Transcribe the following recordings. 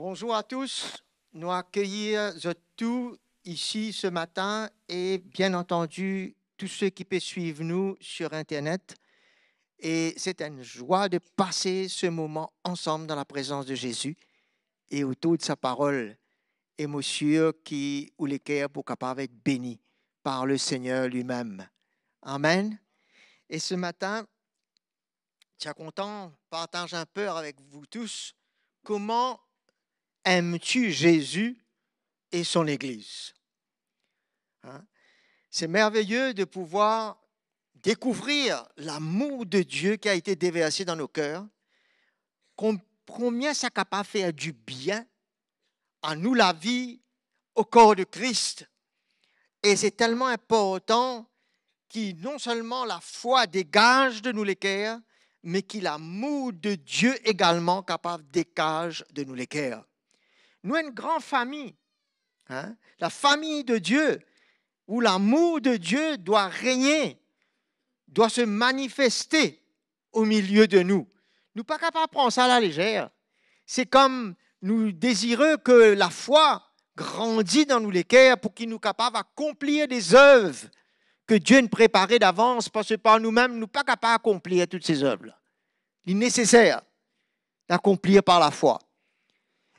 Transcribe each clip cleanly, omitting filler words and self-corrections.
Bonjour à tous. Nous accueillir tous ici ce matin et bien entendu tous ceux qui peuvent suivre nous sur Internet. Et c'est une joie de passer ce moment ensemble dans la présence de Jésus et autour de sa parole. Et monsieur qui ou les cœurs pour capable être bénis par le Seigneur lui-même. Amen. Et ce matin, je suis content de partager un peu avec vous tous comment aimes-tu Jésus et son Église? Hein? C'est merveilleux de pouvoir découvrir l'amour de Dieu qui a été déversé dans nos cœurs, combien ça est capable de faire du bien à nous, la vie, au corps de Christ. Et c'est tellement important que non seulement la foi dégage de nous les cœurs, mais que l'amour de Dieu également capable dégage de nous les cœurs. Nous, une grande famille, hein? La famille de Dieu, où l'amour de Dieu doit régner, doit se manifester au milieu de nous. Nous ne sommes pas capables de prendre ça à la légère. C'est comme nous désirons que la foi grandisse dans nous les cœurs pour qu'il nous capables d'accomplir des œuvres que Dieu nous préparait d'avance, parce que par nous-mêmes, nous ne sommes pas capables d'accomplir toutes ces œuvres-là. Il est nécessaire d'accomplir par la foi.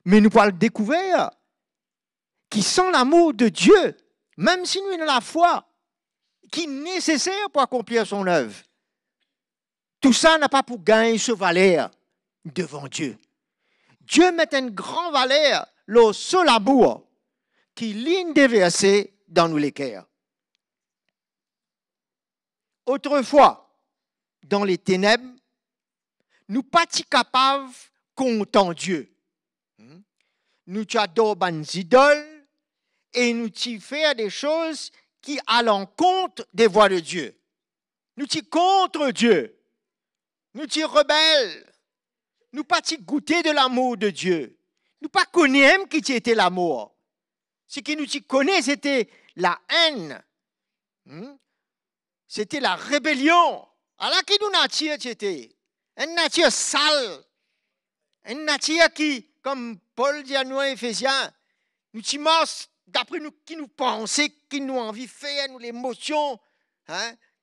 Mais nous pouvons le découvrir qui sont l'amour de Dieu, même si nous avons la foi, qui est nécessaire pour accomplir son œuvre. Tout ça n'a pas pour gagner ce valeur devant Dieu. Dieu met une grande valeur le seul amour qui ligne déversé dans nous les cœurs. Autrefois, dans les ténèbres, nous ne sommes pas capables de compter Dieu. Nous adorons des idoles et nous faisons des choses qui à l'encontre des voies de Dieu. Nous sommes contre Dieu. Nous sommes rebelles. Nous pas goûter de l'amour de Dieu. Nous pas connaître qui était l'amour. Ce qui nous connaît, c'était la haine. C'était la rébellion. Alors qui nous nature c'était une nature sale. Une nature qui, comme Paul dit à nous, Éphésiens, nous sommes d'après nous, qui nous pensons, qui nous envie de faire, nous l'émotion,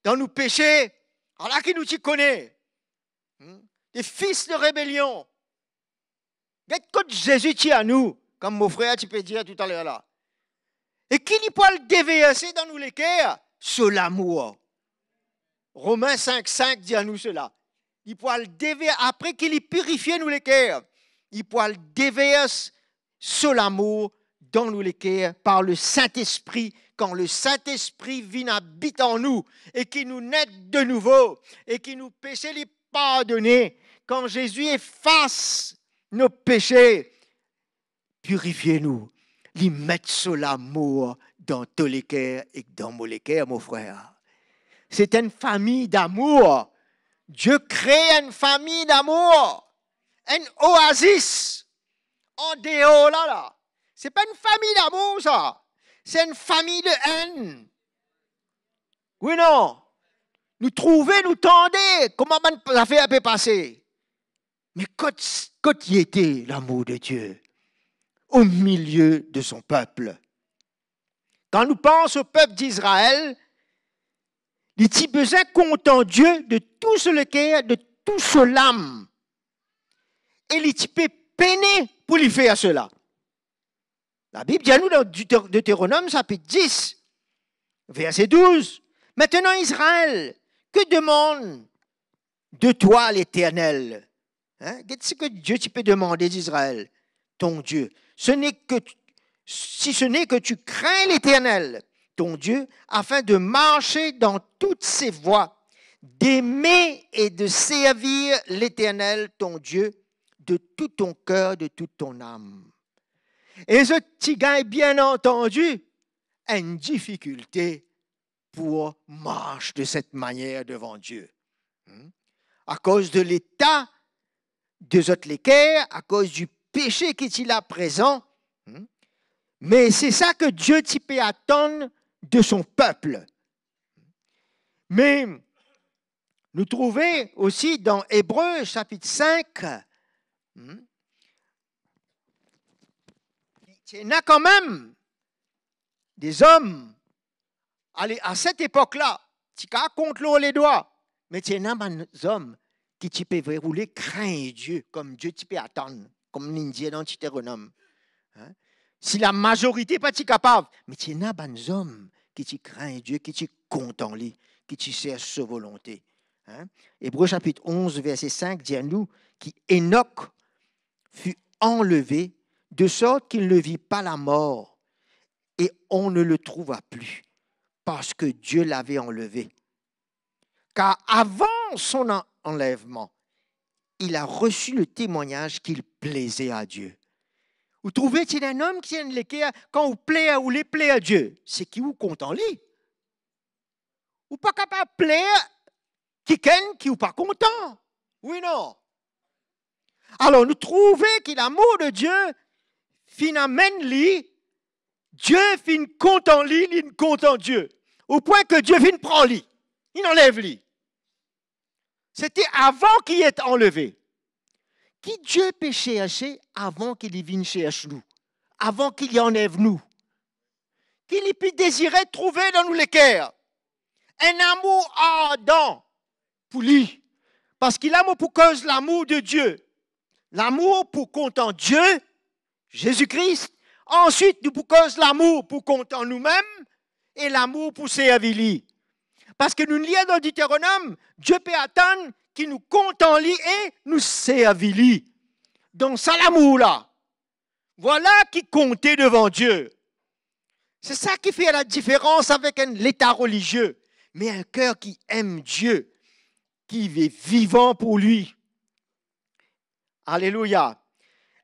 dans nos péchés. Alors qui nous connaît. Des fils de rébellion. Mais quand Jésus tient à nous, comme mon frère, tu peux dire tout à l'heure là. Et qui n'y peut le déverser dans nous les cœurs? Sur l'amour. Romains 5,5 dit à nous cela. Il peut le déverser, après qu'il ait purifié nous les cœurs, il peut le déverser sur l'amour dans nous les cœurs par le Saint-Esprit, quand le Saint-Esprit vient habiter en nous et qui nous naît de nouveau et qui nous péchés les pardonner. Quand Jésus efface nos péchés, purifiez-nous, les mettre sur l'amour dans tous les cœurs et dans mon les cœurs, mon frère. C'est une famille d'amour. Dieu crée une famille d'amour, une oasis en dehors là. C'est pas une famille d'amour, ça. C'est une famille de haine. Oui, non. Nous trouver, nous tendez. Comment ça fait un peu passer? Mais quand y était l'amour de Dieu au milieu de son peuple? Quand nous pensons au peuple d'Israël, il y a besoin content Dieu de tout ce cœur, de tout ce l'âme. Et il peut peiner pour lui faire cela. La Bible dit à nous dans Deutéronome, chapitre 10, verset 12. Maintenant, Israël, que demande de toi l'Éternel? Qu'est-ce que Dieu peut demander d'Israël, ton Dieu? Si ce n'est que tu crains l'Éternel, ton Dieu, afin de marcher dans toutes ses voies, d'aimer et de servir l'Éternel, ton Dieu, de tout ton cœur, de toute ton âme. Et ce petit gars, bien entendu, a une difficulté pour marcher de cette manière devant Dieu. À cause de l'état de autres l'équerre, à cause du péché qui est là présent. Mais c'est ça que Dieu peut attendre de son peuple. Mais nous trouvons aussi dans Hébreux chapitre 5, il y en a quand même des hommes, allez, à cette époque-là, tu comptes les doigts, mais il y en a des hommes qui tu peux rouler craindre Dieu, comme Dieu tu peux attendre, comme l'Indien dans Deutéronome. Hein? Si la majorité n'est pas capable, mais il y en a des hommes qui tu crains Dieu, qui tu comptes en lui, qui tu cherches sa volonté. Hein? Hébreux chapitre 11, verset 5 dit à nous qu'Enoch fut enlevé de sorte qu'il ne vit pas la mort et on ne le trouva plus parce que Dieu l'avait enlevé. Car avant son enlèvement, il a reçu le témoignage qu'il plaisait à Dieu. Vous trouvez qu'il y a un homme qui aime l'équerre quand vous plaît ou les plaît à Dieu, c'est qui vous compte en lui. Vous pas capable de plaire quelqu'un qui n'est pas content. Oui, non. Alors, nous trouvons que l'amour de Dieu amène lui, Dieu fin compte en lui, il compte en Dieu. Au point que Dieu vient prendre lui. Il enlève lui. C'était avant qu'il ait enlevé. Qui Dieu peut chercher avant qu'il vienne chercher nous, avant qu'il y enlève nous, qu'il puisse désirer trouver dans nous les cœurs un amour ardent pour lui, parce qu'il aime pour cause l'amour de Dieu, l'amour pour compte en Dieu, Jésus-Christ, ensuite nous pour cause l'amour pour compte en nous-mêmes et l'amour pour servir lui. Parce que nous lisons dans Deutéronome, Dieu peut attendre qu'il nous compte en lui et nous servir lui. Donc ça l'amour là. Voilà qui comptait devant Dieu. C'est ça qui fait la différence avec un état religieux. Mais un cœur qui aime Dieu, qui est vivant pour lui. Alléluia.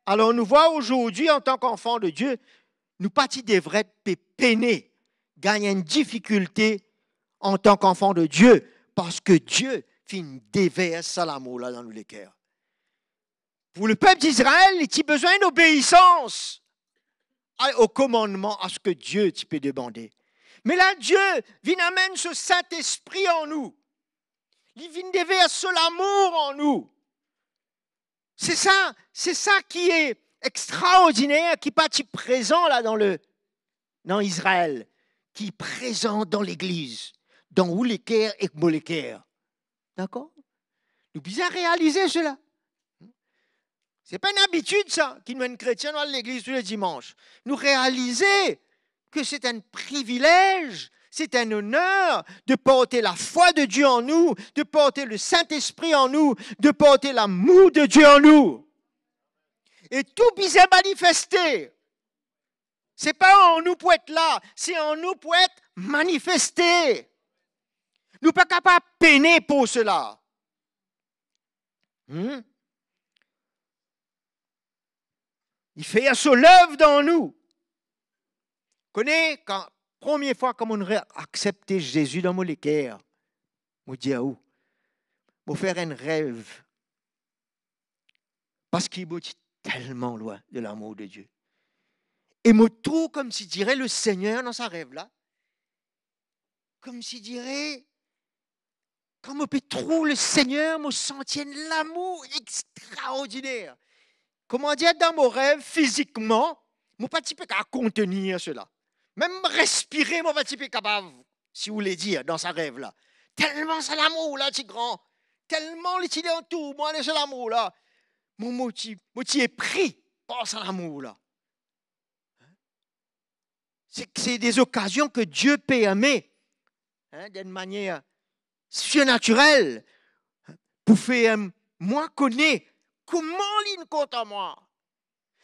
Alors nous voyons aujourd'hui en tant qu'enfants de Dieu, nous partis devraient peiner, gagner une difficulté en tant qu'enfants de Dieu, parce que Dieu fait une déverse à l'amour là dans nos cœurs. Pour le peuple d'Israël, il a besoin d'obéissance au commandement, à ce que Dieu peut demander. Mais là, Dieu vient amener ce Saint-Esprit en nous. Il vient déverser l'amour en nous. C'est ça qui est extraordinaire, qui n'est pas présent là dans Israël, qui est présent dans l'Église, dans où les cœurs et les cœurs. D'accord? Nous devons réaliser cela. Ce n'est pas une habitude, ça, qui nous mène chrétiens dans l'église tous les dimanches. Nous réaliser que c'est un privilège, c'est un honneur de porter la foi de Dieu en nous, de porter le Saint-Esprit en nous, de porter l'amour de Dieu en nous. Et tout bien manifesté. Ce n'est pas en nous pour être là, c'est en nous pour être manifesté. Nous ne sommes pas capables de peiner pour cela. Il fait son œuvre dans nous. Connais, quand première fois comme on aurait accepté Jésus dans mon cœur, je dis où? Je faire un rêve. Parce qu'il est tellement loin de l'amour de Dieu. Et je trouve comme s'il dirait le Seigneur dans sa rêve là. Comme s'il dirait, quand je peux trouver le Seigneur, je sentais l'amour extraordinaire. Comment dire, dans mon rêve, physiquement, je ne suis pas capable de contenir cela. Même respirer, je ne suis pas capable, si vous voulez dire, dans sa rêve là. Tellement c'est l'amour là, c'est grand. Tellement il est en tout, moi, c'est l'amour là. Mon motif est pris par cet amour là. C'est des occasions que Dieu peut aimer, d'une manière surnaturelle, pour faire moi connaître comment il compte en moi.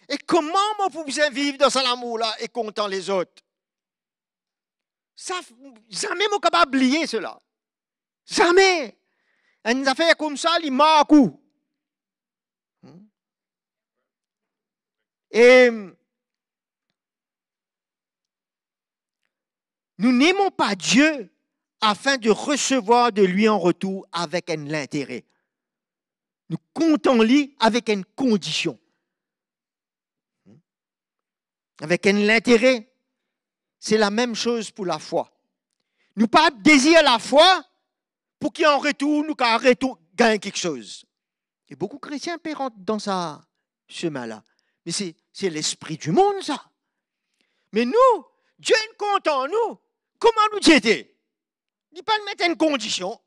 Et comment moi pour vous vivre dans cet amour-là et comptant les autres. Ça, jamais je ne suis capable d'oublier cela. Jamais. Une affaire comme ça, il marque. Et nous n'aimons pas Dieu afin de recevoir de lui en retour avec un intérêt. Nous comptons lui avec une condition. Avec un intérêt. C'est la même chose pour la foi. Nous pas désir la foi pour qu'en retour, nous gagnons quelque chose. Et beaucoup de chrétiens rentrent dans ce chemin-là. Mais c'est l'esprit du monde, ça. Mais nous, Dieu compte en nous. Comment nous y était? Il ne pas mettre une condition.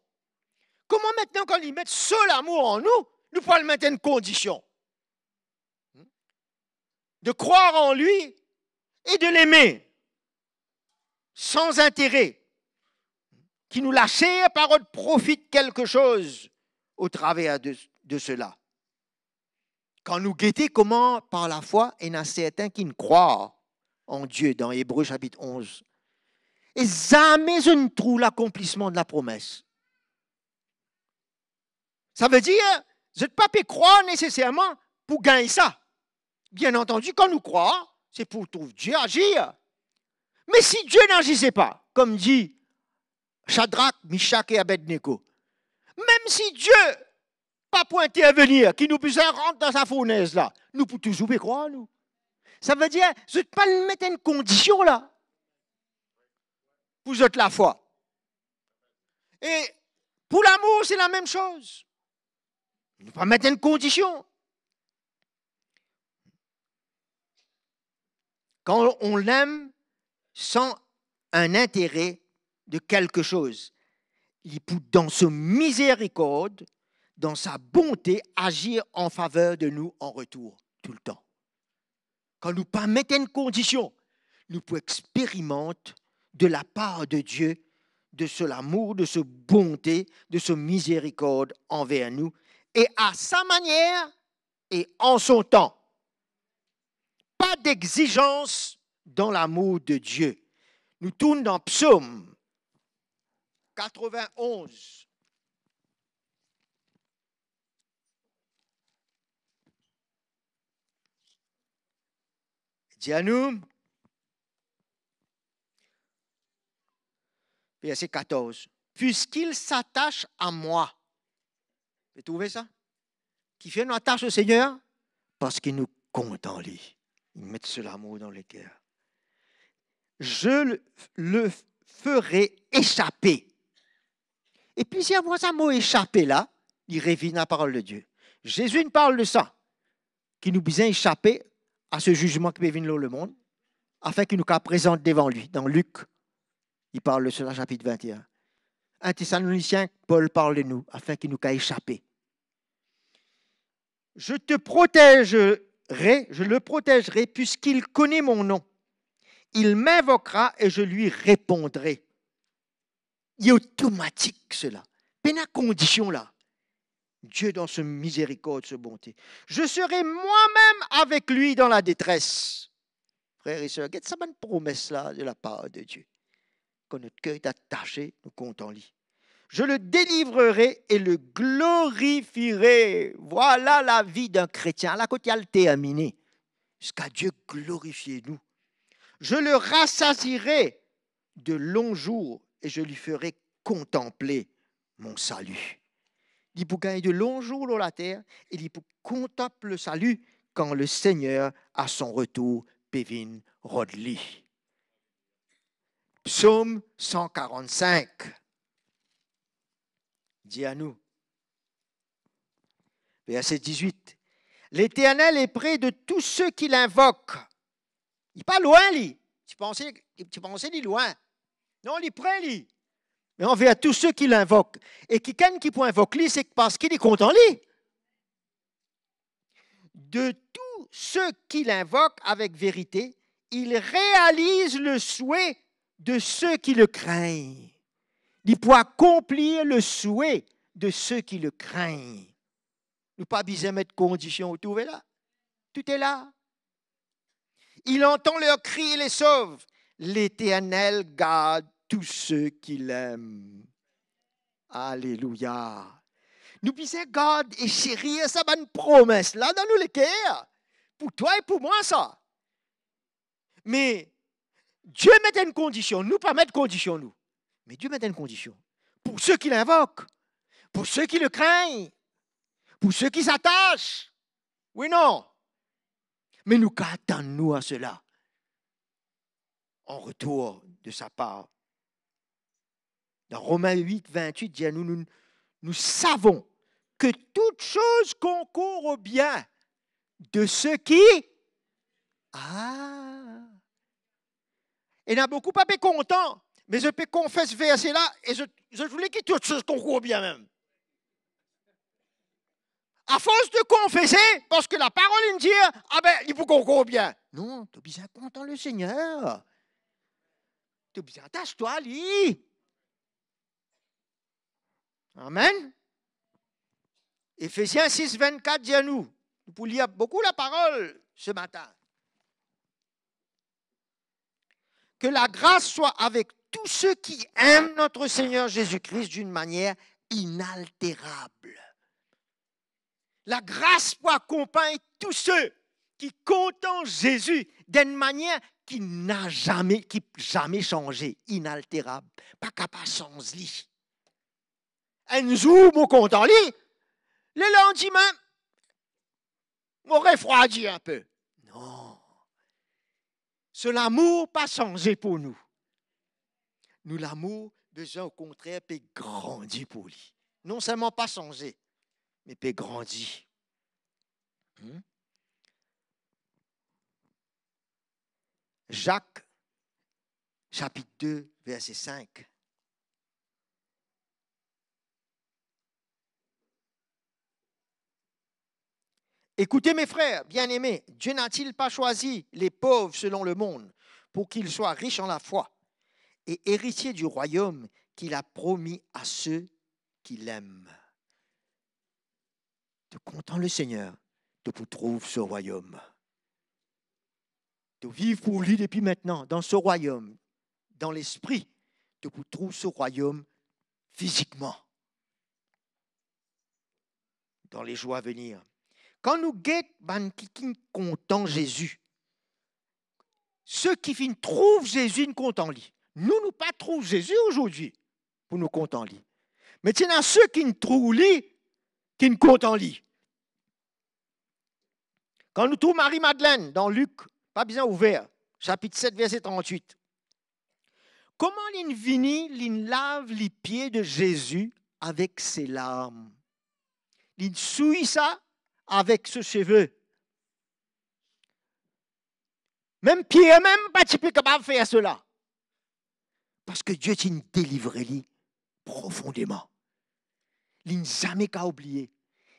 Comment maintenant, quand il met seul amour en nous, nous pouvons mettre une condition? De croire en lui et de l'aimer sans intérêt, qui nous la chère parole profite quelque chose au travers de cela. Quand nous guettons comment, par la foi, il y en a certains qui ne croient en Dieu, dans Hébreux chapitre 11. Et jamais je ne trouve l'accomplissement de la promesse. Ça veut dire, je ne peux pas croire nécessairement pour gagner ça. Bien entendu, quand nous croyons, c'est pour trouver Dieu agir. Mais si Dieu n'agissait pas, comme dit Shadrach, Meshach et Abednego, même si Dieu pas pour intervenir, qui nous puisse rentrer dans sa fournaise là, nous pouvons toujours y croire, nous. Ça veut dire, je ne peux pas mettre une condition là. Vous êtes la foi. Et pour l'amour, c'est la même chose. Ne pas mettre une condition. Quand on l'aime sans un intérêt de quelque chose, il peut, dans sa miséricorde, dans sa bonté, agir en faveur de nous en retour, tout le temps. Quand nous pas mettons une condition, nous pouvons expérimenter de la part de Dieu, de son amour, de sa bonté, de sa miséricorde envers nous, et à sa manière et en son temps. Pas d'exigence dans l'amour de Dieu. Nous tournons dans Psaume 91. Dis à nous, verset 14. Puisqu'il s'attache à moi. Vous trouvez ça? Qui fait une attache au Seigneur? Parce qu'il nous compte en lui. Il met ce l'amour dans les cœurs. Je le ferai échapper. Et puis, si y a un mot échapper là, il revient la parole de Dieu. Jésus nous parle de ça, qui nous besoin échapper à ce jugement qui peut venir dans le monde, afin qu'il nous présente devant lui. Dans Luc, il parle de cela, chapitre 21. Un Thessaloniciens, Paul parle de nous, afin qu'il nous échapper. Je le protégerai, puisqu'il connaît mon nom. Il m'invoquera et je lui répondrai. Il est automatique cela. Mais la condition là. Dieu dans sa miséricorde, sa bonté. Je serai moi-même avec lui dans la détresse. Frères et sœurs, quelle est cette promesse là de la part de Dieu? Quand notre cœur est attaché, nous comptons en lui. Je le délivrerai et le glorifierai. Voilà la vie d'un chrétien. La côté elle terminée. Jusqu'à Dieu glorifier nous. Je le rassasierai de longs jours et je lui ferai contempler mon salut. Il peut gagner de longs jours dans la terre et il peut contempler le salut quand le Seigneur, à son retour, pévine Rodli. Psaume 145. Dis à nous. Verset 18. L'Éternel est près de tous ceux qui l'invoquent. Il n'est pas loin, lui. Tu pensais il est loin. Non, il est près, lui. Mais envers tous ceux qui l'invoquent. Et quelqu'un qui peut invoquer lui, c'est parce qu'il est content, lui. De tous ceux qui l'invoquent avec vérité, il réalise le souhait de ceux qui le craignent. Il peut accomplir le souhait de ceux qui le craignent. Nous pas besoin de mettre conditions autour de là. Tout est là. Il entend leurs cris et les sauve. L'Éternel garde tous ceux qui l'aiment. Alléluia. Nous puissions garder et chérir sa bonne promesse là dans nous les cœurs. Pour toi et pour moi ça. Mais Dieu met une condition. Nous pas mettre condition nous. Mais Dieu met une condition. Pour ceux qui l'invoquent. Pour ceux qui le craignent. Pour ceux qui s'attachent. Oui, non. Mais nous attendons-nous à cela. En retour de sa part. Dans Romains 8, 28, dit à nous, nous savons que toute chose concourt au bien de ceux qui... Et il y a beaucoup pas content, mais je peux confesser verset là et je voulais que tout chose concourt bien même. À force de confesser, parce que la parole me dit, ah ben, il faut concourt bien. Non, tu es bien content le Seigneur. Tu es bien tâche-toi, lui. Amen. Éphésiens 6, 24 dit à nous, pour lire beaucoup la parole ce matin. Que la grâce soit avec tous ceux qui aiment notre Seigneur Jésus-Christ d'une manière inaltérable. La grâce pour accompagner tous ceux qui contemplent Jésus d'une manière qui n'a jamais changé, inaltérable, pas capable de changer. Un jour, mon content, le lendemain, on refroidit un peu. Non. C'est l'amour pas changé pour nous. Nous, l'amour, besoin au contraire, peut grandir pour lui. Non seulement pas changer, mais peut grandir. Jacques, chapitre 2, verset 5. Écoutez mes frères, bien-aimés, Dieu n'a-t-il pas choisi les pauvres selon le monde pour qu'ils soient riches en la foi et héritiers du royaume qu'il a promis à ceux qui l'aiment? De content le Seigneur de vous trouver ce royaume. De vivre pour lui depuis maintenant dans ce royaume, dans l'esprit, de vous trouver ce royaume physiquement, dans les jours à venir. Quand nous guettons qui content Jésus, ceux qui trouvent Jésus ne content lui. Nous ne pas trouvons Jésus aujourd'hui pour nous content lui. Mais il y en a ceux qui ne trouvent lui, qui ne content lui. Quand nous trouvons Marie-Madeleine dans Luc, pas bien ouvert, chapitre 7, verset 38. Comment l'in lave les pieds de Jésus avec ses larmes? Il souille ça avec ses cheveux. Même Pierre, même pas capable de faire cela. Parce que Dieu t'a délivré lui profondément. Il n'a jamais qu'à oublier.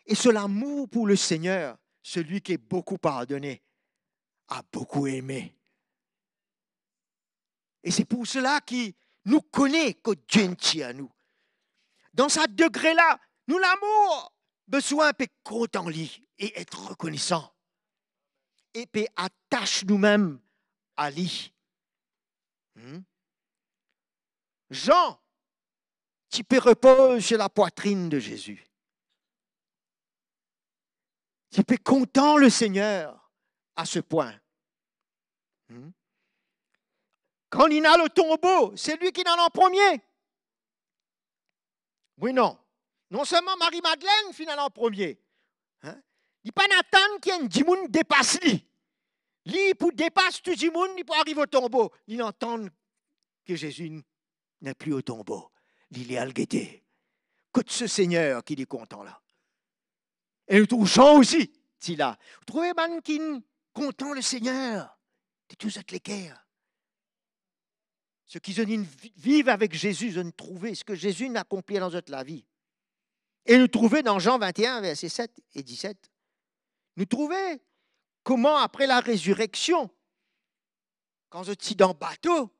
Et c'est l'amour pour le Seigneur, celui qui est beaucoup pardonné, a beaucoup aimé. Et c'est pour cela qu'il nous connaît que Dieu tient à nous. Dans ce degré-là, nous l'amour, besoin de content lui et être reconnaissant. Et puis attache nous-mêmes à lui. Jean, tu peux reposer sur la poitrine de Jésus. Tu peux content le Seigneur à ce point. Quand il a le tombeau, c'est lui qui en a en premier. Oui, non. Non seulement Marie-Madeleine finit en premier. Il n'y a pas Nathan qui a un dimoun dépasse lui. Lui, pour dépasser tout le monde, il peut arriver au tombeau. Il entend que Jésus n'est plus au tombeau. Il est à le guetter. Que de ce Seigneur qui est content là. Et nous trouvons Jean aussi, si là. Vous trouvez man qui content le Seigneur de tous les guerres. Ceux qui vivent avec Jésus, ils ont trouvé ce que Jésus n'a accompli dans notre vie. Et nous trouvons dans Jean 21, versets 7 et 17, nous trouvons comment après la résurrection, quand je suis dans le bateau,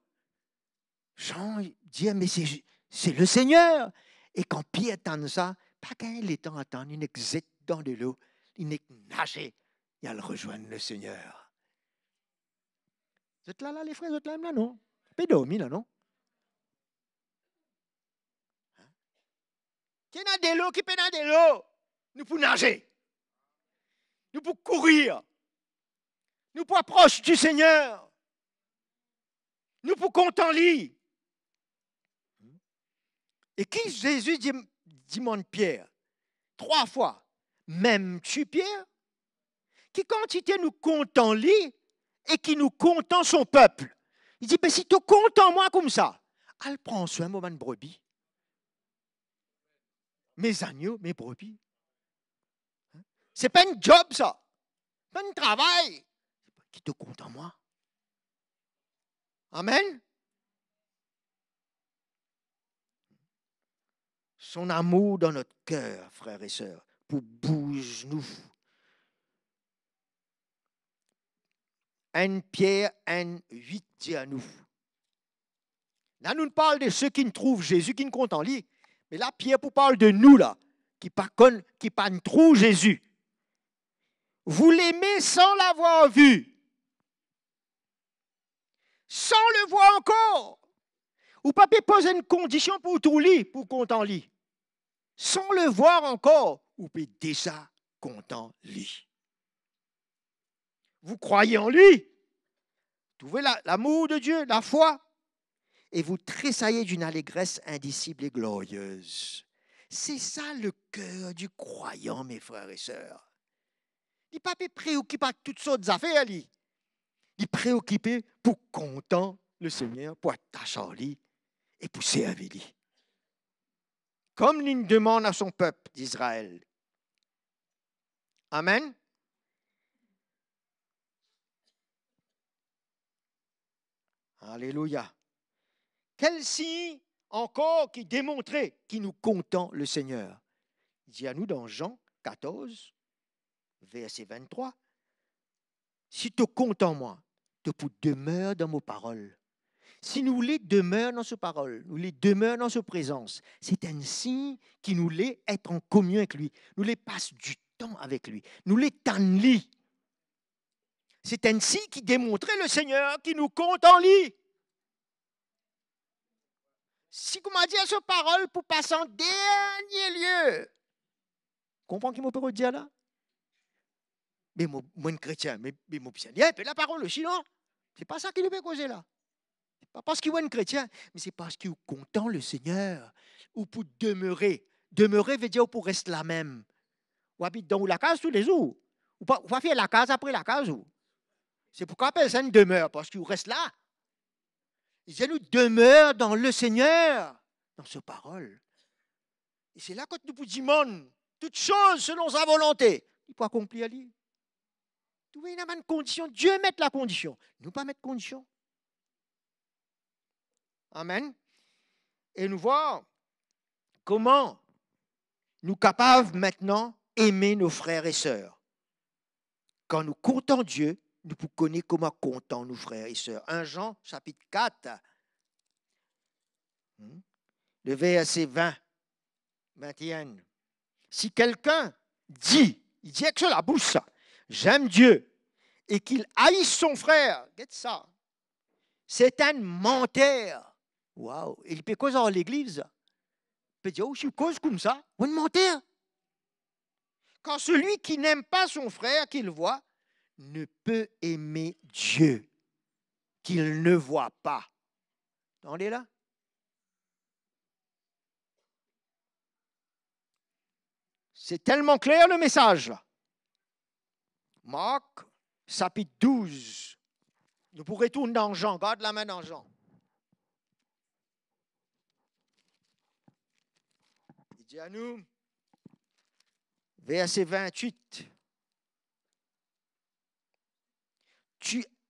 Jean dit, mais c'est le Seigneur. Et quand Pierre entend ça, pas qu'il est temps d'attendre, il est dans de l'eau, il est nagé, il a rejoindre le Seigneur. Vous êtes là, les frères, vous êtes là, non? Pas dormi, là, non? Qui a de l'eau, qui peut dans de l'eau? Nous pouvons nager. Nous pouvons courir. Nous pouvons approcher du Seigneur. Nous pouvons contempler. Et qui Jésus demande Pierre 3 fois, même tu Pierre, qui quantité nous contempler et qui nous content son peuple. Il dit, ben si tu content moi comme ça, elle prend soin de mes brebis. Mes agneaux, mes brebis. Ce n'est pas un job ça. Ce n'est pas un travail. Qui te compte en moi. Amen. Son amour dans notre cœur, frères et sœurs, pour bouge-nous. 1 Pierre 1, 8 dit à nous. Là, nous parlons de ceux qui ne trouvent Jésus, qui ne comptent en lui. Mais là, Pierre pour parle de nous, là, qui ne trouvent Jésus. Vous l'aimez sans l'avoir vu. Sans le voir encore. Ou pas poser une condition pour tout lui, pour compter en lui. Sans le voir encore, ou peut déjà content lui. Vous croyez en lui. Vous trouvez l'amour de Dieu, la foi. Et vous tressaillez d'une allégresse indicible et glorieuse. C'est ça le cœur du croyant, mes frères et sœurs. Il n'est pas préoccupé par toutes sortes d'affaires. Il est préoccupé pour content le Seigneur, pour attacher en lui et pour servir lui. Comme il demande à son peuple d'Israël. Amen. Alléluia. Quel signe encore qui démontrait qu'il nous comptons le Seigneur? Il dit à nous dans Jean 14, verset 23, si tu comptes en moi, tu demeures dans mes paroles. Si nous les demeurons dans ses paroles, nous les demeurons dans sa présence, c'est un signe qui nous l'est être en communion avec lui. Nous les passe du temps avec lui. Nous les tannons. C'est un signe qui démontrait le Seigneur qui nous compte en lui. Si vous m'avez dit à sa parole pour passer en dernier lieu, comprends ce que je peux dire là? Mais moi, un chrétien, mais moi, il y a la parole aussi, non? C'est pas ça qu'il peut causer là. C'est pas parce qu'il est un chrétien, mais c'est parce qu'il est content le Seigneur. Ou pour demeurer. Demeurer veut dire pour rester là même. Ou habite dans la case tous les jours. Ou pas faire la case après la case. C'est pourquoi personne demeure, parce qu'il reste là. Il dit, nous demeure dans le Seigneur, dans sa parole. Et c'est là que nous vous demandons toutes choses selon sa volonté. Il peut accomplir lui. Tout il y a une condition. Dieu met la condition. Nous pas mettre condition. Amen. Et nous voir comment nous sommes capables maintenant d'aimer nos frères et sœurs. Quand nous comptons Dieu, nous pouvons connaître comment comptons nos frères et sœurs. 1 Jean, chapitre 4, le verset 20, 21. Si quelqu'un dit, il dit avec la bouche ça, j'aime Dieu, et qu'il haïsse son frère, regarde ça, c'est un menteur. Waouh! Il peut causer dans l'église. Il peut dire, oh, je cause comme ça, un menteur. Quand celui qui n'aime pas son frère qu'il voit, ne peut aimer Dieu qu'il ne voit pas. Entendez là? C'est tellement clair le message là. Marc, chapitre 12. Nous pourrons tourner dans Jean. Garde la main dans Jean. Il dit à nous, verset 28.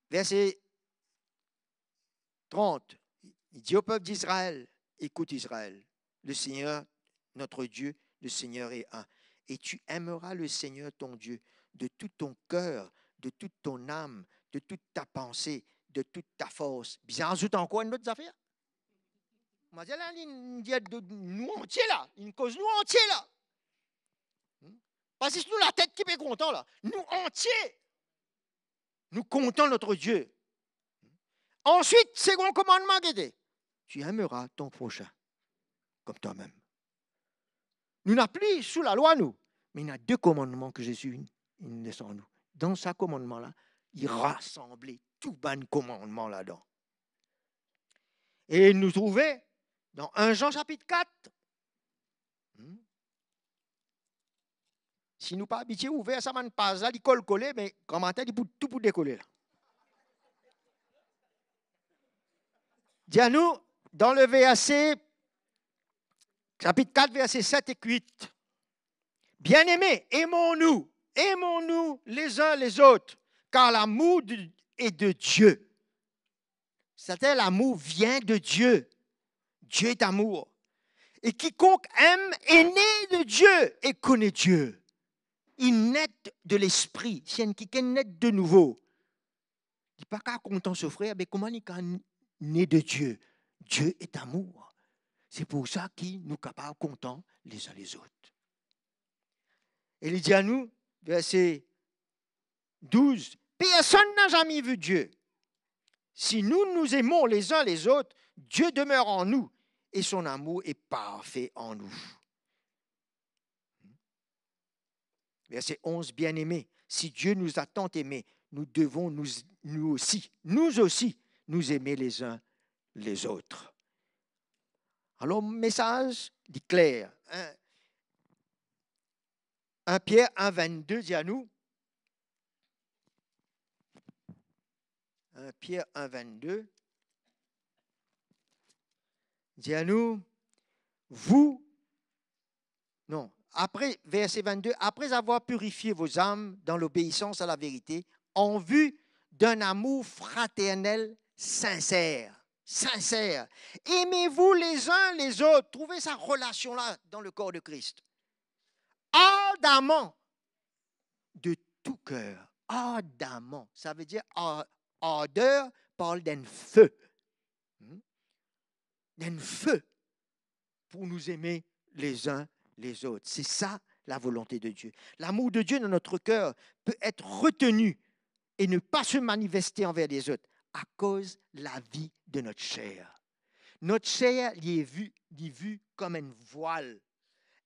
Verset 30, il dit au peuple d'Israël, écoute Israël, le Seigneur, notre Dieu, le Seigneur est un. Et tu aimeras le Seigneur ton Dieu de tout ton cœur, de toute ton âme, de toute ta pensée, de toute ta force. Bien, ajoute encore une autre affaire. On m'a dit là, il dit nous entiers là, une cause nous entiers là. Parce que c'est nous la tête qui est content là. Nous entiers. Nous comptons notre Dieu. Ensuite, second commandement qui était, tu aimeras ton prochain comme toi-même. Nous n'avons plus sous la loi, nous, mais il y a 2 commandements que Jésus il laisse en nous. Dans ce commandement-là, il rassemblait tout ban commandement là-dedans. Et nous trouvons dans 1 Jean chapitre 4, si nous pas habitués ouvert, ça ne passe là, il colle collé, mais commentaire, il peut tout pour décoller là. Dis à nous, dans le verset, chapitre 4, verset 7 et 8. Bien-aimés, aimons-nous les uns les autres, car l'amour est de Dieu. C'est-à-dire l'amour vient de Dieu. Dieu est amour. Et quiconque aime est né de Dieu et connaît Dieu. Il naît de l'esprit. Si un quelqu'un naît de nouveau, il n'est pas qu'à content ce frère, mais comment il est né de Dieu? Dieu est amour. C'est pour ça qu'il nous capables contents les uns les autres. Et il dit à nous, verset 12, personne n'a jamais vu Dieu. Si nous nous aimons les uns les autres, Dieu demeure en nous et son amour est parfait en nous. Verset 11, bien-aimés, si Dieu nous a tant aimés, nous devons nous aussi nous aimer les uns les autres. Alors, message dit clair. 1 Pierre 1, 22 dit à nous, 1 Pierre 1, 22, dit à nous, après, verset 22, après avoir purifié vos âmes dans l'obéissance à la vérité, en vue d'un amour fraternel sincère. Sincère. Aimez-vous les uns les autres. Trouvez sa relation-là dans le corps de Christ. Ardemment, de tout cœur. Ardemment. Ça veut dire ardeur parle d'un feu. D'un feu pour nous aimer les uns les autres. C'est ça la volonté de Dieu. L'amour de Dieu dans notre cœur peut être retenu et ne pas se manifester envers les autres à cause de la vie de notre chair. Notre chair est vue comme un voile,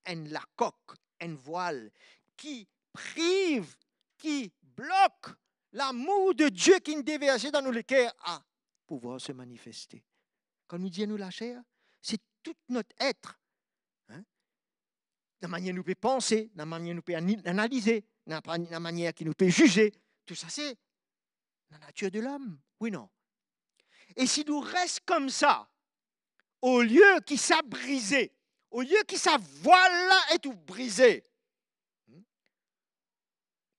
la coque, un voile qui prive, qui bloque l'amour de Dieu qui est déversé dans nos cœurs à pouvoir se manifester. Quand nous disons nous la chair, c'est tout notre être. La manière nous peut penser, la manière nous peut analyser, la manière qui nous peut juger. Tout ça, c'est la nature de l'homme. Oui, non. Et si nous restons comme ça, au lieu qu'il s'est brisé, au lieu qu'il s'est voile-là est tout brisé,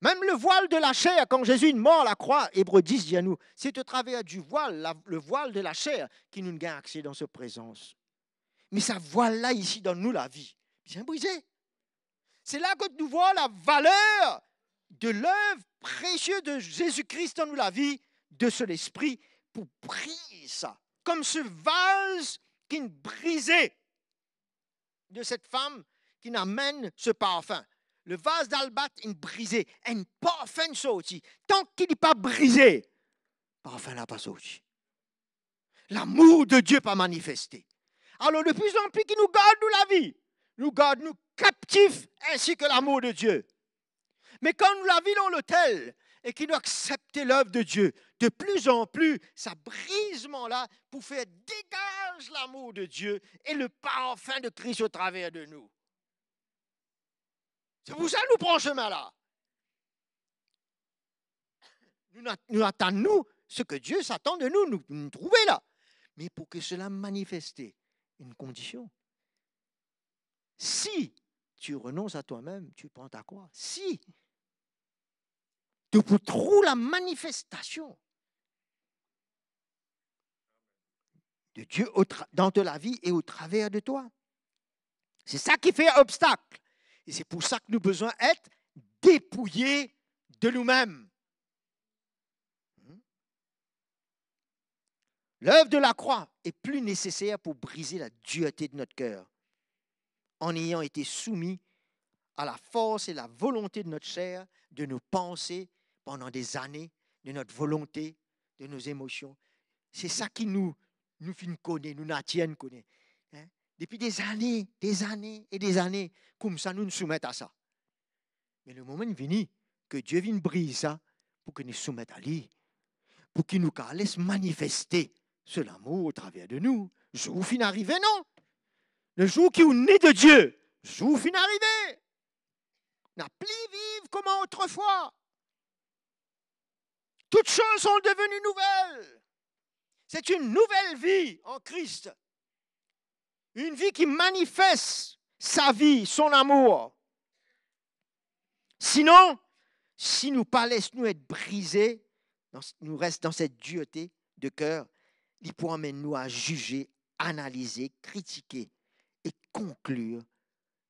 même le voile de la chair, quand Jésus est mort à la croix, Hébreux 10 dit à nous, c'est au travers du voile, le voile de la chair, qui nous gagne accès dans sa présence. Mais ça voile-là ici dans nous la vie, bien brisé. C'est là que nous voyons la valeur de l'œuvre précieuse de Jésus-Christ dans nous la vie, de son esprit, pour briser ça. Comme ce vase qui est brisé de cette femme qui n'amène ce parfum. Le vase d'albâtre est brisé, un parfum sorti. Tant qu'il n'est pas brisé, le parfum n'a pas sorti. L'amour de Dieu pas manifesté. Alors de plus en plus qu'il nous garde nous la vie, nous garde nous captifs ainsi que l'amour de Dieu. Mais quand nous la vie dans l'autel et qu'il nous accepte l'œuvre de Dieu, de plus en plus, ça brisement-là pour faire dégage l'amour de Dieu et le parfum de Christ au travers de nous. C'est pour ça que nous prenons ce chemin-là. Nous attendons ce que Dieu s'attend de nous trouver là. Mais pour que cela manifeste, une condition. Si tu renonces à toi-même, tu prends ta croix. Si tu trouves la manifestation de Dieu dans ta vie et au travers de toi. C'est ça qui fait obstacle. Et c'est pour ça que nous avons besoin d'être dépouillés de nous-mêmes. L'œuvre de la croix est plus nécessaire pour briser la dureté de notre cœur, en ayant été soumis à la force et la volonté de notre chair, de nos pensées pendant des années, de notre volonté, de nos émotions. C'est ça qui nous connaît, nous n'attiennent connaît. Depuis des années et des années, comme ça, nous nous soumettons à ça. Mais le moment est venu que Dieu vienne briser ça pour que nous soumettions à lui, pour qu'il nous laisse manifester ce l'amour au travers de nous. Le jour où fin arrivé, non. Le jour qui est né de Dieu, le jour où fin arrivé, n'a plus vivre comme autrefois. Toutes choses sont devenues nouvelles. C'est une nouvelle vie en Christ. Une vie qui manifeste sa vie, son amour. Sinon, si nous ne laissons nous être brisés, nous restons dans cette dureté de cœur, il peut amener nous à juger, analyser, critiquer et conclure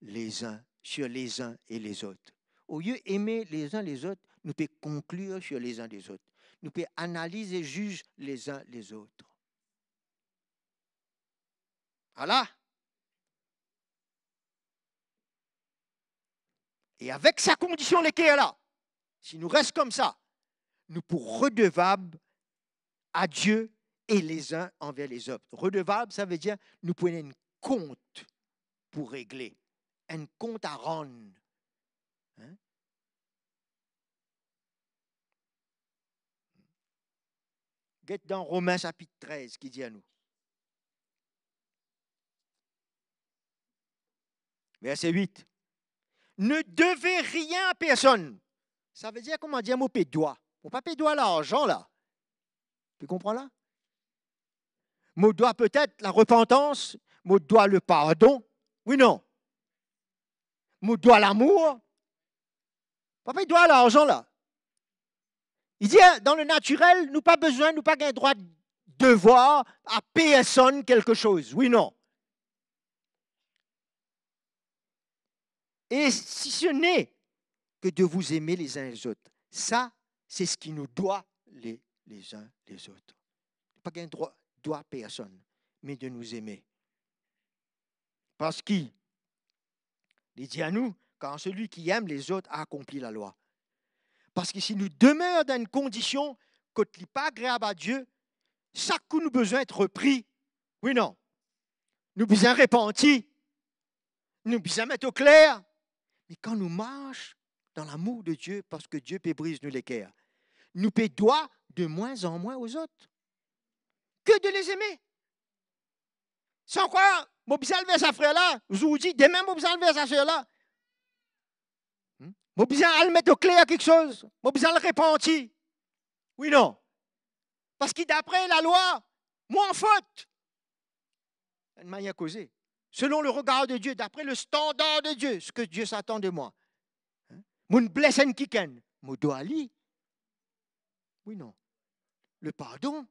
les uns sur les uns et les autres. Au lieu d'aimer les uns les autres, nous pouvons conclure sur les uns des autres. Nous pouvons analyser et juger les uns les autres. Voilà. Et avec sa condition, lesquelles là, si nous restons comme ça, nous pourrons redevables à Dieu et les uns envers les autres. Redevable, ça veut dire nous prenons un compte pour régler, un compte à rendre. Hein? Guette dans Romains chapitre 13 qui dit à nous. Verset 8. Ne devez rien à personne. Ça veut dire comment dire, mon paie doigt. Mon pas paie doigt l'argent là. Tu comprends là? Mon doigt peut-être la repentance, mon doigt le pardon. Oui, non. Mon doigt l'amour. Papa, il doit l'argent là. Il dit, dans le naturel, nous pas besoin, nous pas un droit de devoir à personne quelque chose. Oui, non. Et si ce n'est que de vous aimer les uns les autres, ça, c'est ce qui nous doit les uns les autres. Pas qu'un droit doit personne, mais de nous aimer. Parce qu'il dit à nous, quand celui qui aime les autres a accompli la loi. Parce que si nous demeurons dans une condition qui n'est pas agréable à Dieu, chaque coup nous besoin d'être repris. Oui, non. Nous besoin repentir. Nous besoin mettre au clair. Mais quand nous marchons dans l'amour de Dieu, parce que Dieu peut briser nous les cœurs, nous peut doigt de moins en moins aux autres. Que de les aimer. Sans quoi, je besoin vers sa frère là, je vous dis, demain, je besoin vers sa soeur là. Je besoin de mettre au clair quelque chose. Je besoin de le repentir. Oui, non. Parce que d'après la loi, moi en faute. Une manière causée. Selon le regard de Dieu, d'après le standard de Dieu, ce que Dieu s'attend de moi. Mon blessing qui ken, mon doit aller. Oui, non. Le pardon,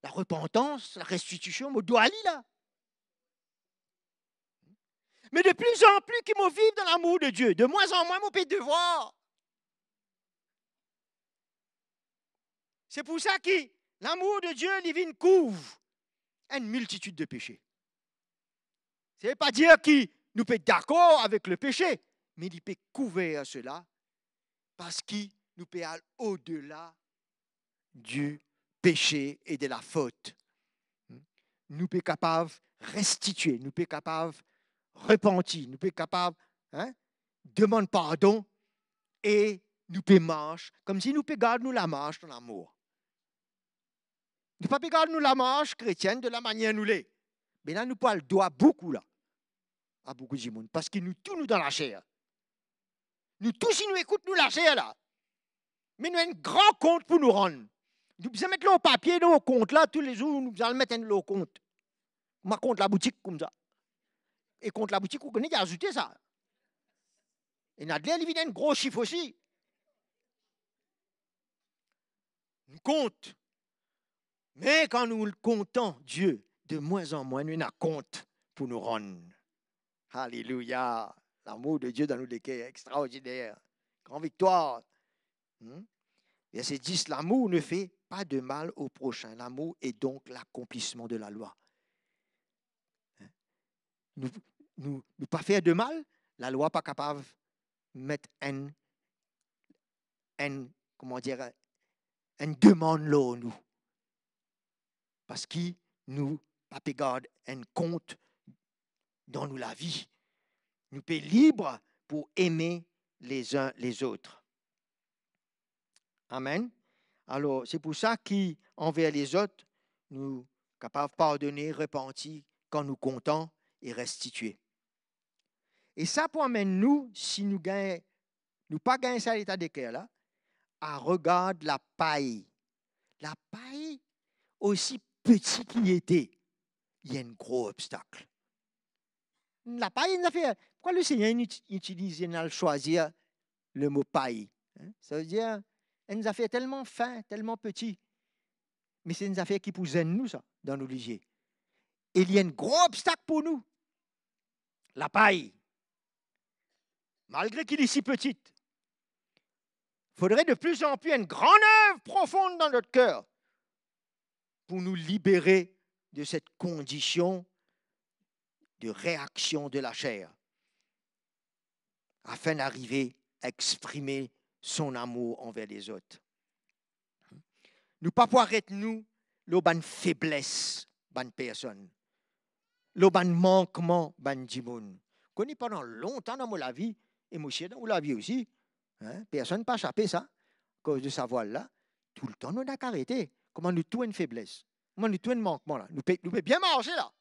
la repentance, la restitution, mon doit aller là. Mais de plus en plus qu'ils me vivent dans l'amour de Dieu, de moins en moins mon pays de devoir. C'est pour ça que l'amour de Dieu, il vient couvre une multitude de péchés. Ce n'est pas dire qu'il nous peut être d'accord avec le péché, mais il peut couvrir cela parce qu'il nous peut aller au-delà du péché et de la faute. Nous sommes capables de restituer, nous sommes capables de repentir, nous sommes capables de demander pardon et nous pouvons marcher comme si nous pouvons garder la marche dans l'amour. Nous ne pouvons pas garder la marche chrétienne de la manière nous l'est. Mais là, nous parlons doigt beaucoup là, à beaucoup de monde, parce que nous tous nous dans la chair. Nous tous, si nous écoutons nous la chair là, mais nous avons un grand compte pour nous rendre. Nous devons mettre le papier dans le compte là, tous les jours, nous allons mettre un compte. On compte la boutique comme ça. Et contre la boutique, vous connaissez, ajouter ça. Et Nadler, il y a un gros chiffre aussi. Nous comptons. Mais quand nous comptons Dieu, de moins en moins, nous avons un compte pour nous rendre. Alléluia. L'amour de Dieu dans nous est extraordinaire. Grande victoire. Verset 10, l'amour ne fait pas de mal au prochain. L'amour est donc l'accomplissement de la loi. Nous pas faire de mal, la loi pas capable de mettre comment dire, une demande là nous. Parce que nous pas garder un compte dans nous la vie. Nous sommes libres pour aimer les uns les autres. Amen. Alors, c'est pour ça qu'envers les autres, nous sommes capables de pardonner, repentir quand nous comptons et restituer. Et ça pour amener nous, si nous gagnons, nous pas gagner ça l'état de cœur là, à regarder la paille. La paille, aussi petit qu'il était, il y a un gros obstacle. La paille, pourquoi le Seigneur utilise, il a choisir le mot paille? Ça veut dire, elle nous a fait tellement fin, tellement petit. Mais c'est une affaire qui pousse nous, ça, dans nos lisiers. Et il y a un gros obstacle pour nous. La paille. Malgré qu'il est si petite. Il faudrait de plus en plus une grande œuvre profonde dans notre cœur pour nous libérer de cette condition de réaction de la chair, afin d'arriver à exprimer son amour envers les autres. Nous ne pas pouvoir être nous, l'auban faiblesse, ban personne, l'auban manquement, ban dimoun. Connu pendant longtemps dans la vie, et moi dans la vie aussi, hein, personne n'a pas échappé ça, à cause de sa voile-là. Tout le temps, nous n'avons qu'à arrêter. Comment nous tout une faiblesse, comment nous tout un manquement là. Nous pouvons bien marcher là.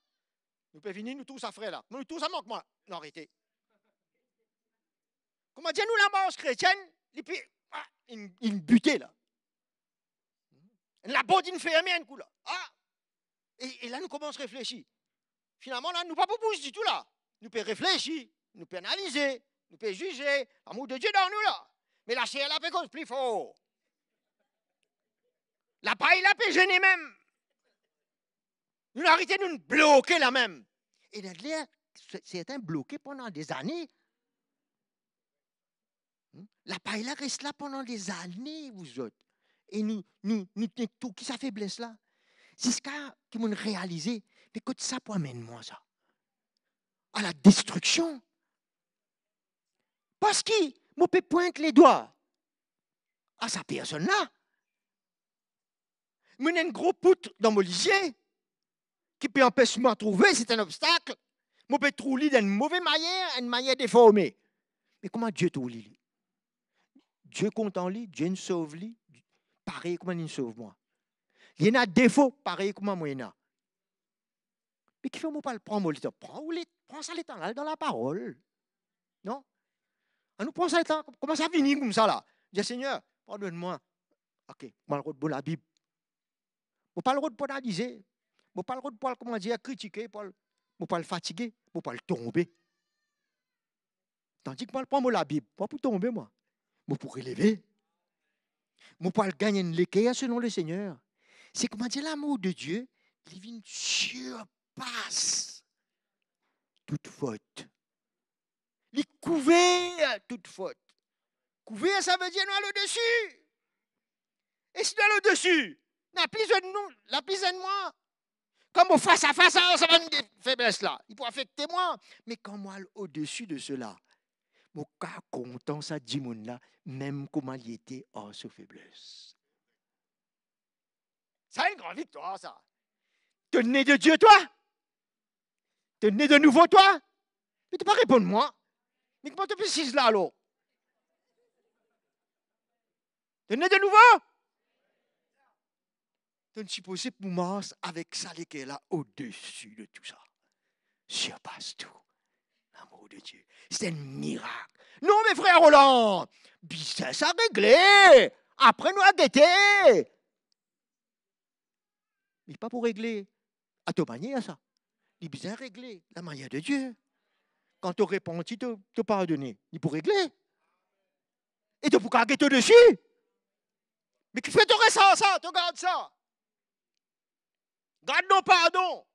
Nous pouvons venir, nous tous à frère là. Nous tous à manquement là. Non, arrêtez. Comment dire, nous la marche chrétienne, et puis, une butée là. La bonne infirmière, un coup là. Ah! Et là, nous commençons à réfléchir. Finalement, là, nous ne pouvons pas bouger du tout là. Nous pouvons réfléchir, nous pouvons analyser, nous pouvons juger. L'amour de Dieu dans nous là. Mais la chair, là, peut cause plus fort. La paille, là, peut gêner même. Nous arrêtons de nous bloquer là même. Et d'ailleurs, certains bloqués pendant des années. La paille, là, reste là pendant des années, vous autres. Et nous tout qui ça faiblesse là. C'est ce qui m'ont réalisé. Mais que ça pour amener moi ça à la destruction. Parce qu'il me peut pointer les doigts à sa personne là. Il y a une grosse poutre dans mon lisier qui peut empêcher de me trouver, c'est un obstacle. Je peux trouver d'une mauvaise manière, une manière déformée. Mais comment Dieu trouve lui? Dieu compte en lui, Dieu nous sauve lui. Pareil comment il nous sauve moi. Il y en a défaut, pareil comment moi il y en a. Mais qui fait moi pas le prendre le temps? Prends ça le temps là dans la parole. Non? On nous prend ça le temps. Comment ça finit comme ça là? Dis Seigneur, pardonne-moi. OK, moi le route pour la Bible. Moi pas le route pour analyser. Moi pas le route pour comment dire critiquer, moi pas le fatiguer, moi pas le tomber. Tandis que moi le prends la Bible, pas pour tomber moi. Moi pour relever. Moi pas le gagner une l'équerre selon le Seigneur. C'est comment dire l'amour de Dieu, il vient surpasse toute faute. Il couvert toute faute. Couvert, ça veut dire nous au-dessus. Et si nous allons au-dessus, la plus de moi. Comme au face à face, ça va une faiblesse là. Il peut affecter moi. Mais quand moi au-dessus de cela, mon cas content ça dit mon là, même comment il était en sa faiblesse. Ça une grande victoire, ça. Tu es né de Dieu, toi? Tu es né de nouveau, toi? Mais tu ne peux pas répondre moi. Mais comment tu précises là, alors? Tu es né de nouveau? Tu es supposé pour moi avec ça qui est là au-dessus de tout ça. Surpasse tout. L'amour de Dieu. C'est un miracle. Non, mes frères Roland, business à régler. Après, nous à guetter. Mais pas pour régler à ta manière, ça. Il est bien réglé, la manière de Dieu. Quand tu réponds, tu te pardonnes. Il pour régler. Et tu pourras guetter dessus. Mais qui fait tu ça, tu gardes ça. Garde nos pardons.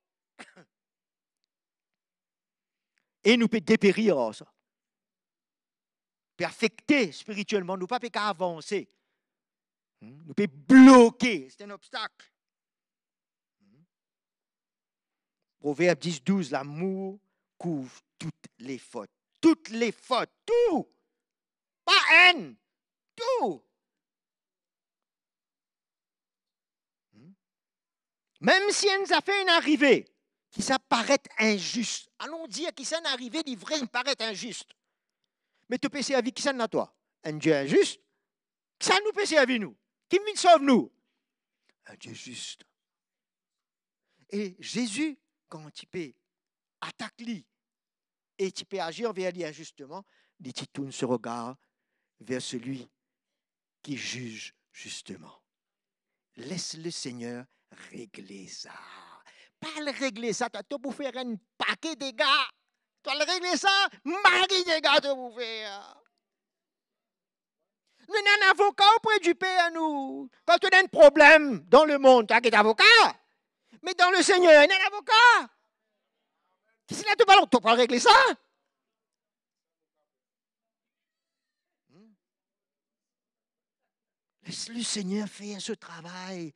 Et nous peut dépérir ça. Peut affecter spirituellement, nous pas qu'à avancer. Nous peut bloquer, c'est un obstacle. Proverbe 10, 12, l'amour couvre toutes les fautes. Toutes les fautes, tout. Pas haine, tout. Même si elle nous a fait une arrivée qui ça paraît injuste, allons dire qu'il s'est arrivé livré, il paraît injuste. Mais tu peux servir qui ça n'a toi? Un Dieu injuste? Qui ça nous peut servir nous? Qui nous sauve nous? Un Dieu juste. Et Jésus, quand tu peux attaquer lui et tu peux agir envers lui injustement, il tourne ce regard vers celui qui juge justement. Laisse le Seigneur régler ça. Pas le régler ça, tu as pour faire un paquet de dégâts. Tu as le régler ça, marie des dégâts de vous faire. Nous avons un avocat auprès du Père, nous. Quand tu as un problème dans le monde, tu as un avocat. Mais dans le Seigneur, il y a un avocat. Qu'est-ce que tu parles? Tu peux régler ça? Laisse le Seigneur faire ce travail.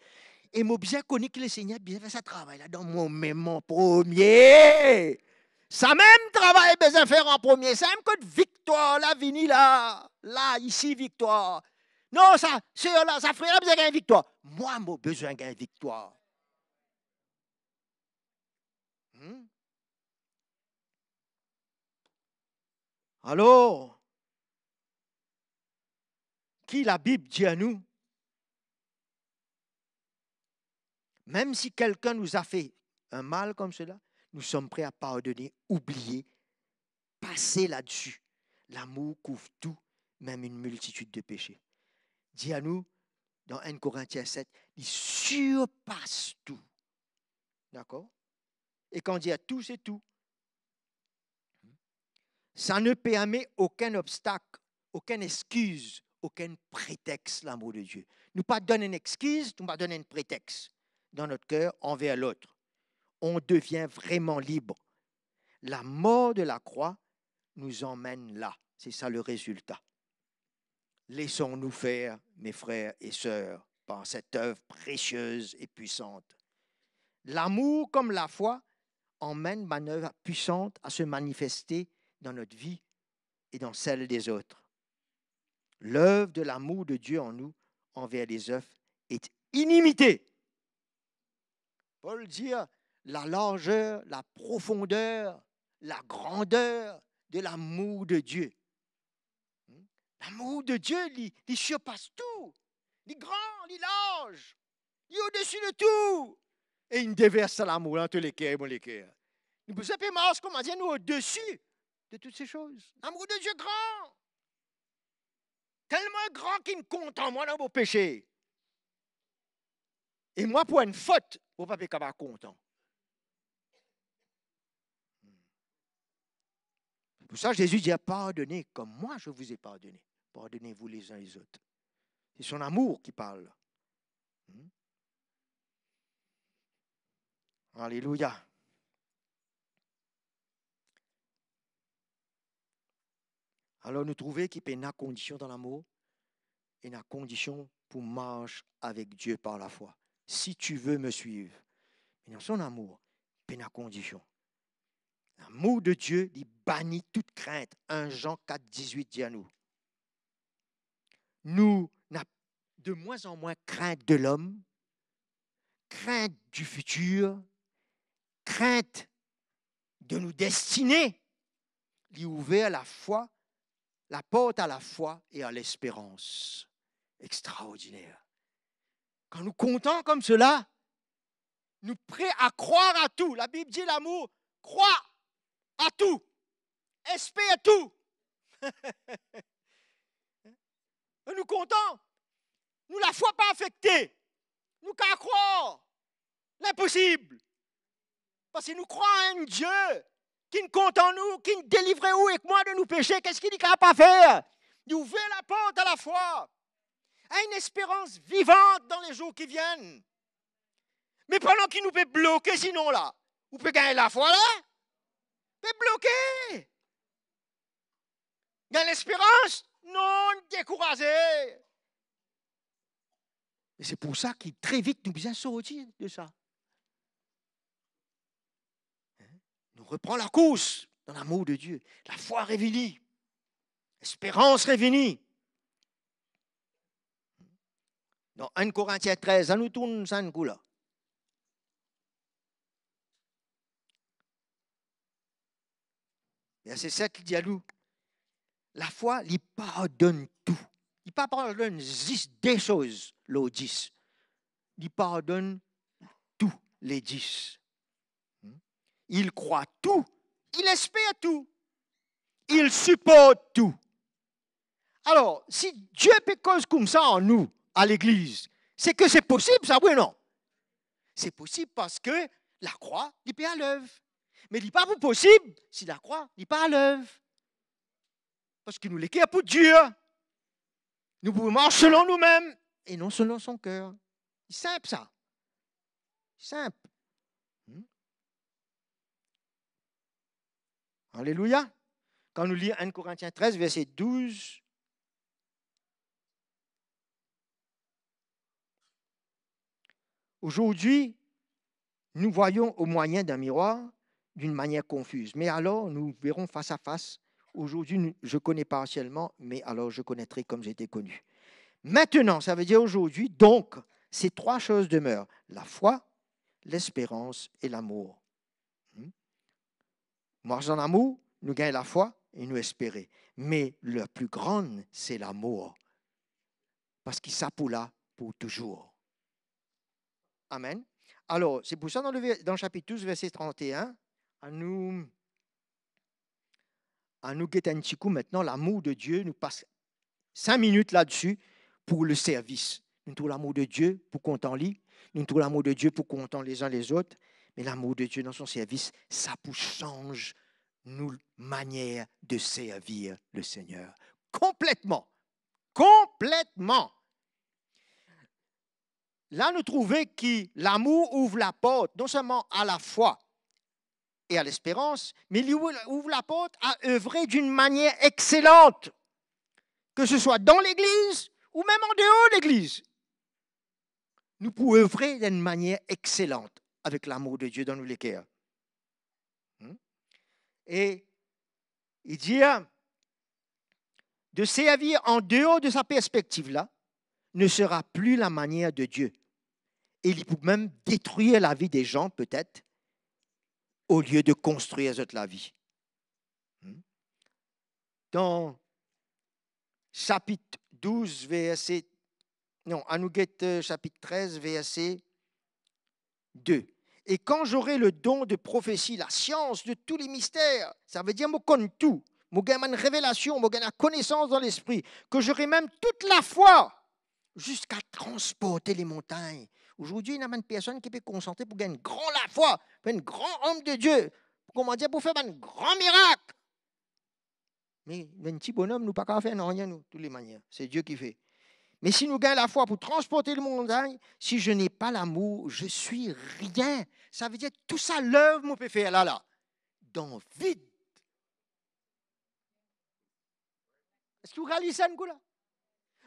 Et moi, bien connu que le Seigneur bien fait ce travail là dans mon même en premier. Ça même travail besoin faire en premier. Ça même que victoire, là, vini là. Là, ici, victoire. Non, ça, là, ça ferait besoin d'une victoire. Moi, j'ai besoin d'une victoire. Alors, qui la Bible dit à nous? Même si quelqu'un nous a fait un mal comme cela, nous sommes prêts à pardonner, oublier, passer là-dessus. L'amour couvre tout, même une multitude de péchés. Dit à nous, dans 1 Corinthiens 7, il surpasse tout. D'accord? Et quand on dit à tout, c'est tout. Ça ne permet aucun obstacle, aucune excuse, aucun prétexte, l'amour de Dieu. Nous pas donner une excuse, nous pas donner un prétexte dans notre cœur envers l'autre. On devient vraiment libre. La mort de la croix nous emmène là. C'est ça le résultat. Laissons-nous faire, mes frères et sœurs, par cette œuvre précieuse et puissante. L'amour comme la foi emmène ma œuvre puissante à se manifester dans notre vie et dans celle des autres. L'œuvre de l'amour de Dieu en nous envers les œuvres est inimitée. Paul dit la largeur, la profondeur, la grandeur de l'amour de Dieu. L'amour de Dieu, il surpasse tout. Il est grand, il est large, il est au-dessus de tout. Et il déverse l'amour dans tous les cœurs, les cœurs. Nous pouvons pas marcher, comment dire, nous au-dessus de toutes ces choses. L'amour de Dieu grand. Tellement grand qu'il me compte en moi dans vos péchés. Et moi, pour une faute, vous ne pouvez pas être content. Pour ça, Jésus dit, pardonnez comme moi je vous ai pardonné. Pardonnez-vous les uns les autres. C'est son amour qui parle. Alléluia. Alors nous trouvons qu'il y a une condition dans l'amour et une condition pour marcher avec Dieu par la foi. Si tu veux me suivre, mais dans son amour, il y a une condition. L'amour de Dieu, il bannit toute crainte. 1 Jean 4, 18 dit à nous. Nous n'avons de moins en moins crainte de l'homme, crainte du futur, crainte de nous destiner. Il ouvert la foi, la porte à la foi et à l'espérance. Extraordinaire. Quand nous comptons comme cela, nous prêts à croire à tout. La Bible dit l'amour, croit à tout, espère tout. Nous comptons, nous la foi pas affectée, nous qu'à croire l'impossible. Parce que nous croyons à un Dieu qui nous compte en nous, qui nous délivre où et moi de nous pécher. Qu'est-ce qu'il dit qu'il n'a pas faire? Il ouvre la porte à la foi, à une espérance vivante dans les jours qui viennent. Mais pendant qu'il nous peut bloquer sinon là, vous pouvez gagner la foi là, vous pouvez bloquer. Gagner l'espérance, non, découragé. Et c'est pour ça qu'il très vite nous besoin sortir de ça. Nous reprenons la course dans l'amour de Dieu. La foi réunie. L'espérance réunie. Dans 1 Corinthiens 13, ça nous tourne ça un coup là. Verset 7, il dit à nous, la foi, il pardonne tout. Il ne pardonne juste des choses, l'autre 10. Il pardonne tous les 10. Il croit tout, il espère tout, il supporte tout. Alors, si Dieu fait cause comme ça en nous, à l'Église, c'est que c'est possible, ça, oui ou non? C'est possible parce que la croix n'est pas à l'œuvre. Mais il n'est pas possible si la croix n'est pas à l'œuvre. Parce que nous l'écrivons pour Dieu. Nous pouvons marcher selon nous-mêmes et non selon son cœur. C'est simple ça. Simple. Alléluia. Quand nous lisons 1 Corinthiens 13, verset 12, aujourd'hui, nous voyons au moyen d'un miroir d'une manière confuse. Mais alors, nous verrons face à face. Aujourd'hui, je connais partiellement, mais alors je connaîtrai comme j'étais connu. Maintenant, ça veut dire aujourd'hui, donc, ces trois choses demeurent. La foi, l'espérance et l'amour. Marche en amour, nous gagnons la foi et nous espérer. Mais le plus grand, c'est l'amour. Parce qu'il s'appoula pour toujours. Amen. Alors, c'est pour ça dans le chapitre 12, verset 31, à nous guetter un petit coup maintenant, l'amour de Dieu, nous passe 5 minutes là-dessus pour le service. Nous trouvons l'amour de Dieu pour qu'on t'en lit, nous trouvons l'amour de Dieu pour qu'on t'en les uns les autres, mais l'amour de Dieu dans son service, ça change nos manières de servir le Seigneur. Complètement. Complètement. Là, nous trouvons que l'amour ouvre la porte, non seulement à la foi et à l'espérance, mais il ouvre la porte à œuvrer d'une manière excellente, que ce soit dans l'Église ou même en dehors de l'Église. Nous pouvons œuvrer d'une manière excellente avec l'amour de Dieu dans nos cœurs. Et il dit de servir en dehors de sa perspective-là ne sera plus la manière de Dieu. Et il peut même détruire la vie des gens, peut-être, au lieu de construire la vie. Dans chapitre 12, verset... Non, Anouguette, chapitre 13, verset 2. Et quand j'aurai le don de prophétie, la science de tous les mystères, ça veut dire que je connais tout, je gagne une révélation, je gagne la connaissance dans l'esprit, que j'aurai même toute la foi jusqu'à transporter les montagnes. Aujourd'hui, il y a une personne qui peut concentrer pour gagner grand la foi, pour un grand homme de Dieu, comment dire, pour faire un grand miracle. Mais un petit bonhomme, nous ne pouvons pas faire rien, nous, de toutes les manières. C'est Dieu qui fait. Mais si nous gagnons la foi pour transporter les montagnes, si je n'ai pas l'amour, je suis rien. Ça veut dire tout ça, l'œuvre, on peut faire là, dans le vide. Est-ce que vous réalisez ça, là?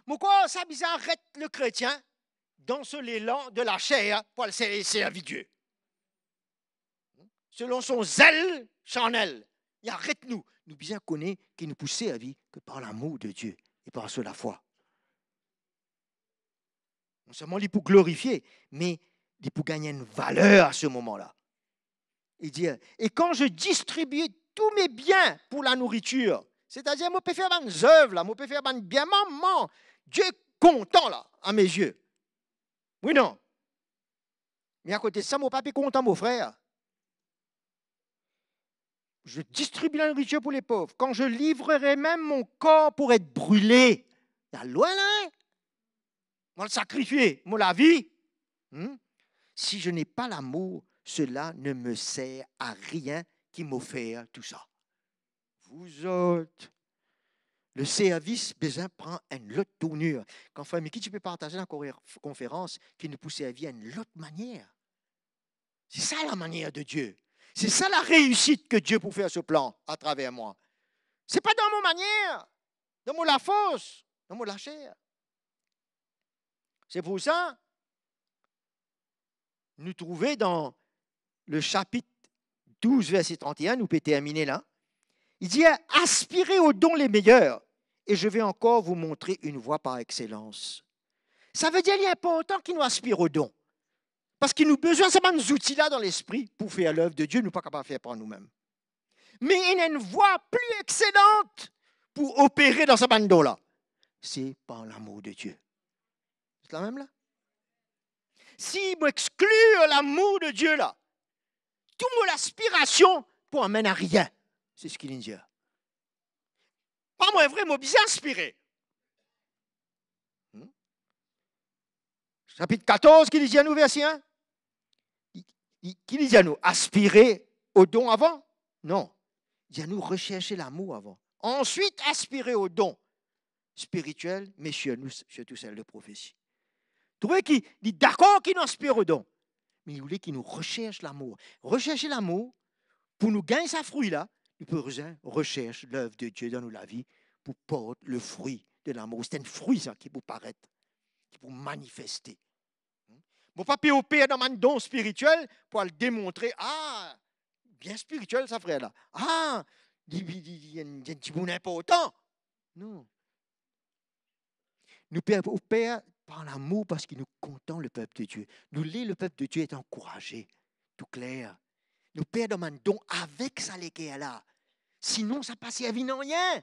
Pourquoi ça bizarre arrête le chrétien dans ce l'élan de la chair pour le servir Dieu? Selon son zèle charnel, il arrête nous. Nous bien connaître qu'il nous pousse servir que par l'amour de Dieu et par la foi. Non seulement il pour glorifier, mais il pour gagner une valeur à ce moment-là. Il dit, et quand je distribue tous mes biens pour la nourriture, c'est-à-dire, je peux faire des œuvres, là, je peux faire des biens, maman, Dieu est content, là, à mes yeux. Oui, non. Mais à côté de ça, mon papa est content, mon frère. Je distribue la nourriture pour les pauvres. Quand je livrerai même mon corps pour être brûlé, il y a loin, là, moi le sacrifier, moi la vie. Si je n'ai pas l'amour, cela ne me sert à rien qui m'offre tout ça. Vous autres, le service, besoin prend une autre tournure. Quand famille, qui tu peux partager dans la conférence qui nous pousse servir d'une autre manière. C'est ça la manière de Dieu. C'est ça la réussite que Dieu peut faire ce plan à travers moi. Ce n'est pas dans mon manière, dans mon la force, dans mon la chair. C'est pour ça, nous trouvons dans le chapitre 12, verset 31, nous peut terminer là. Il dit, aspirez aux dons les meilleurs, et je vais encore vous montrer une voie par excellence. Ça veut dire qu'il est important qu'il nous aspire aux dons. Parce qu'il nous a besoin de ces outils-là dans l'esprit pour faire l'œuvre de Dieu, nous ne sommes pas capables de faire par nous-mêmes. Mais il y a une voie plus excellente pour opérer dans ce bande-là. C'est par l'amour de Dieu. C'est la même là? Si je exclue l'amour de Dieu là, toute mon aspiration pour amener à rien. C'est ce qu'il dit. Pas moi vrai, moi bien inspiré. Chapitre 14, qui dit à nous, verset 1? Qui dit à nous, aspirer au don avant? Non. Il dit à nous, rechercher l'amour avant. Ensuite, aspirer au don. spirituelle, mais surtout celle de prophétie. Trouvez qu'il dit d'accord qu'il nous inspire donc, mais il voulait qu'il nous recherche l'amour. Rechercher l'amour, pour nous gagner sa fruit là, nous pouvons rechercher l'œuvre de Dieu dans nos la vie pour porter le fruit de l'amour. C'est un fruit ça qui peut paraître, qui peut manifester. Mon papa opère dans un don spirituel pour le démontrer. Ah, bien spirituel ça frère là. Ah, il y a un petit bon important. Non. Nous opère par l'amour parce qu'il nous comptons le peuple de Dieu. Nous, le peuple de Dieu est encouragé, tout clair. Nous père dans un don avec ça les là. Sinon, ça passe à vie en rien.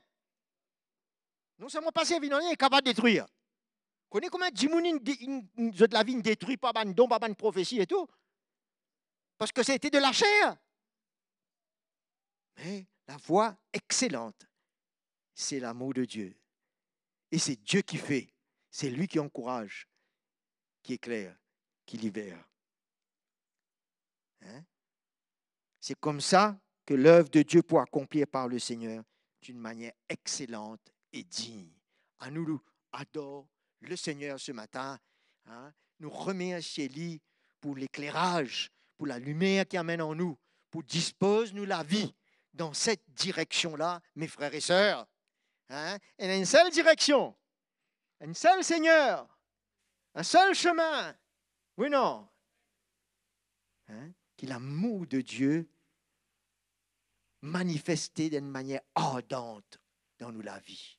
Non seulement passer à vie en rien, il est capable de détruire. Vous connaissez comment de la vie ne détruit pas un don, pas une prophétie et tout? Parce que c'était de la chair. Mais la voie excellente, c'est l'amour de Dieu. Et c'est Dieu qui fait. C'est lui qui encourage, qui éclaire, qui libère. Hein? C'est comme ça que l'œuvre de Dieu peut accomplir par le Seigneur d'une manière excellente et digne. À nous adore le Seigneur ce matin. Hein? Nous remercions lui pour l'éclairage, pour la lumière qui amène en nous, pour disposer nous la vie dans cette direction-là, mes frères et sœurs. Hein? Il y a une seule direction, un seul Seigneur, un seul chemin. Oui, non. Hein? Qui est l'amour de Dieu manifesté d'une manière ardente dans nous la vie.